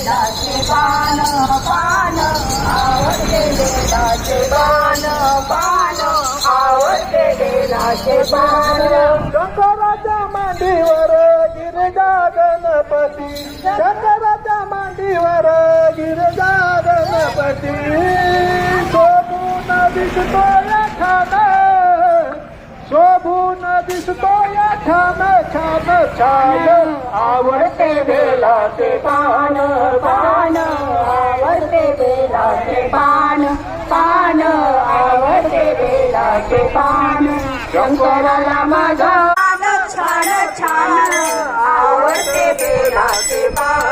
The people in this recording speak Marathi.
बेलाचे पान पान आवडते बेलाचे पान पान आवडते बेलाचे पान शंकराच्या मांडीवर गिरिजा गणपती शंकराच्या मांडीवर गिरिजा गणपती शोभून दिसतोय छान शोभून दिसतोय छान छान छान आवडते बेलाचे पान पान आवडते बेलाचे पान पान आवडते बेलाचे पान शंकराला माझा छान छान आवडते बेलाचे पान